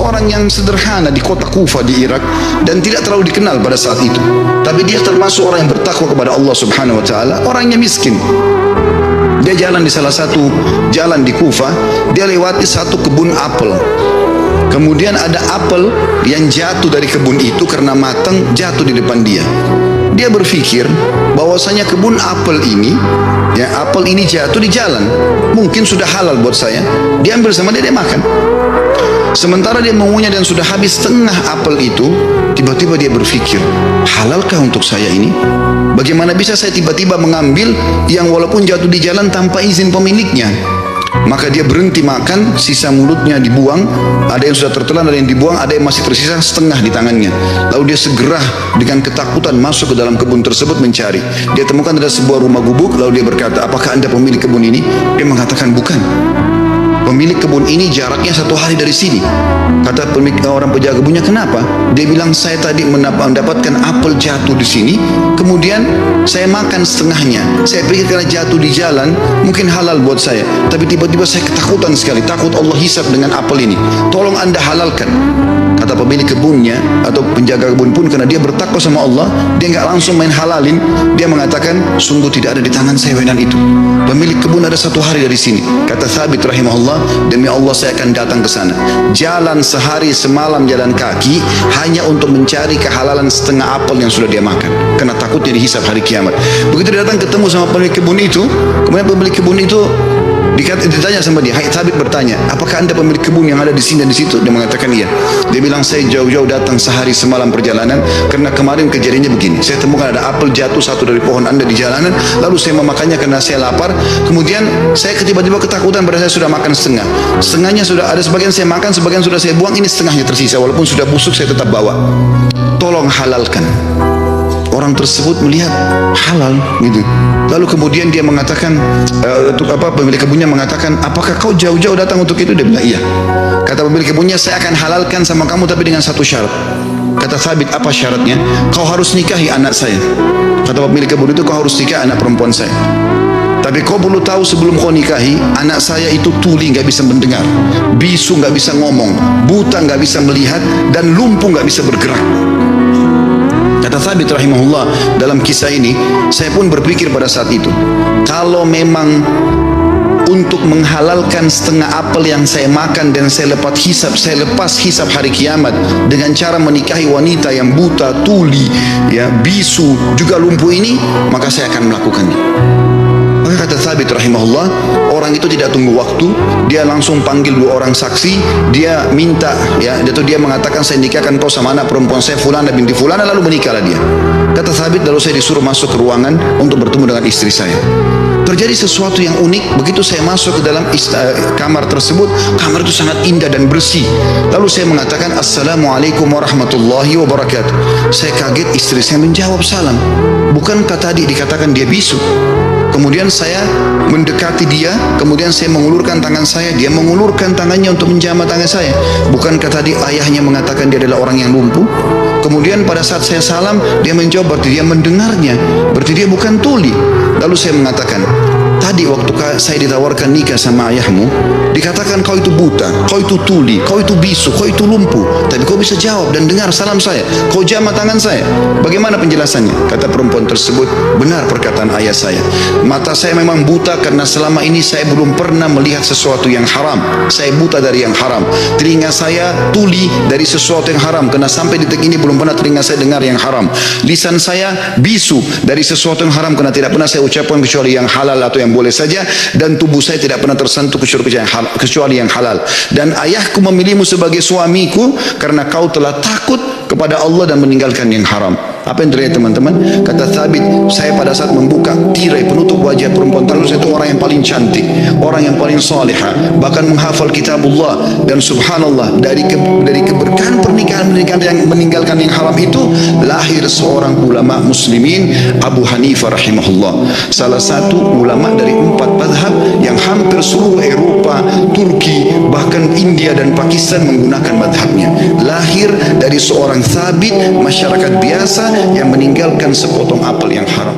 seorang yang sederhana di kota Kufa di Irak dan tidak terlalu dikenal pada saat itu. Tapi dia termasuk orang yang bertakwa kepada Allah Subhanahu wa taala, orangnya miskin. Dia jalan di salah satu jalan di Kufa, dia lewati satu kebun apel. Kemudian ada apel yang jatuh dari kebun itu karena matang, jatuh di depan dia. Dia berpikir bahwasanya kebun apel ini, ya apel ini jatuh di jalan, mungkin sudah halal buat saya. Dia ambil sama dia, dia makan. Sementara dia mengunyah dan sudah habis setengah apel itu, tiba-tiba dia berpikir, halalkah untuk saya ini? Bagaimana bisa saya tiba-tiba mengambil yang walaupun jatuh di jalan tanpa izin pemiliknya? Maka dia berhenti makan, sisa mulutnya dibuang, ada yang sudah tertelan, ada yang dibuang, ada yang masih tersisa setengah di tangannya. Lalu dia segera dengan ketakutan masuk ke dalam kebun tersebut mencari. Dia temukan ada sebuah rumah gubuk, lalu dia berkata, apakah Anda pemilik kebun ini? Dia mengatakan, bukan. Pemilik kebun ini jaraknya 1 hari dari sini. Kata pemilik orang penjaga kebunnya, kenapa? Dia bilang, saya tadi mendapatkan apel jatuh di sini, kemudian saya makan setengahnya. Saya pikir karena jatuh di jalan mungkin halal buat saya, tapi tiba-tiba saya ketakutan sekali, takut Allah hisab dengan apel ini. Tolong Anda halalkan. Kata pemilik kebunnya atau penjaga kebun pun, karena dia bertakwa sama Allah, dia nggak langsung main halalin. Dia mengatakan, sungguh tidak ada di tangan saya wenan itu. Pemilik kebun ada 1 hari dari sini. Kata Thabit rahimahullah, demi Allah saya akan datang ke sana. Jalan sehari semalam jalan kaki hanya untuk mencari kehalalan setengah apel yang sudah dia makan, karena takutnya dihisab hari kiamat. Begitu dia datang ketemu sama pemilik kebun itu, kemudian pemilik kebun itu ditanya sama dia, hai Thabit bertanya, apakah Anda pemilik kebun yang ada di sini dan di situ? Dia mengatakan iya. Dia bilang, saya jauh-jauh datang sehari semalam perjalanan karena kemarin kejadiannya begini. Saya temukan ada apel jatuh satu dari pohon Anda di jalanan, lalu saya memakannya karena saya lapar. Kemudian saya tiba-tiba ketakutan pada saya sudah makan setengah. Setengahnya sudah ada, sebagian saya makan, sebagian sudah saya buang, ini setengahnya tersisa. Walaupun sudah busuk saya tetap bawa. Tolong halalkan. Orang tersebut melihat halal gitu. Lalu kemudian dia mengatakan, pemilik kebunnya mengatakan, apakah kau jauh-jauh datang untuk itu? Dia bilang iya. Kata pemilik kebunnya, saya akan halalkan sama kamu tapi dengan satu syarat. Kata Thabit, apa syaratnya? Kau harus nikahi anak saya. Kata pemilik kebun itu, kau harus nikah anak perempuan saya. Tapi kau perlu tahu sebelum kau nikahi, anak saya itu tuli, nggak bisa mendengar, bisu nggak bisa ngomong, buta nggak bisa melihat, dan lumpuh nggak bisa bergerak. Kata Thabit rahimahullah, dalam kisah ini saya pun berpikir pada saat itu, kalau memang untuk menghalalkan setengah apel yang saya makan dan saya lepas hisab hari kiamat dengan cara menikahi wanita yang buta, tuli, ya bisu, juga lumpuh ini, maka saya akan melakukannya. Maka kata Thabit rahimahullah, orang itu tidak tunggu waktu, dia langsung panggil 2 orang saksi, dia minta, ya, dia mengatakan, saya nikahkan kau sama anak perempuan saya Fulana binti Fulana, lalu menikahlah dia. Kata Thabit, lalu saya disuruh masuk ke ruangan untuk bertemu dengan istri saya. Terjadi sesuatu yang unik. Begitu saya masuk ke dalam kamar tersebut, kamar itu sangat indah dan bersih. Lalu saya mengatakan, Assalamualaikum warahmatullahi wabarakatuh. Saya kaget, istri saya menjawab salam. Bukankah tadi dikatakan dia bisu? Kemudian saya mendekati dia, kemudian saya mengulurkan tangan saya, dia mengulurkan tangannya untuk menjamah tangan saya. Bukankah tadi ayahnya mengatakan dia adalah orang yang lumpuh? Kemudian pada saat saya salam, dia menjawab, berarti dia mendengarnya, berarti dia bukan tuli. Lalu saya mengatakan, tadi waktu saya ditawarkan nikah sama ayahmu, dikatakan kau itu buta, kau itu tuli, kau itu bisu, kau itu lumpuh, tapi kau bisa jawab dan dengar salam saya, kau jamah tangan saya. Bagaimana penjelasannya? Kata perempuan tersebut, benar perkataan ayah saya. Mata saya memang buta karena selama ini saya belum pernah melihat sesuatu yang haram. Saya buta dari yang haram. Telinga saya tuli dari sesuatu yang haram karena sampai detik ini belum pernah telinga saya dengar yang haram. Lisan saya bisu dari sesuatu yang haram karena tidak pernah saya ucapkan kecuali yang halal atau yang boleh saja, dan tubuh saya tidak pernah tersentuh kecuali yang halal. Dan ayahku memilihmu sebagai suamiku karena kau telah takut kepada Allah dan meninggalkan yang haram. Apa yang terjadi teman-teman? Kata Thabit, saya pada saat membuka tirai penutup wajah perempuan tersebut, itu orang yang paling cantik, orang yang paling salihah, bahkan menghafal kitabullah, dan subhanallah, dari keberkahan pernikahan yang meninggalkan yang haram itu lahir seorang ulama muslimin, Abu Hanifah rahimahullah, salah satu ulama dari 4 mazhab yang hampir seluruh Eropa, Turki, bahkan India dan Pakistan menggunakan mazhabnya. Lahir dari seorang Thabit, masyarakat biasa yang meninggalkan sepotong apel yang haram.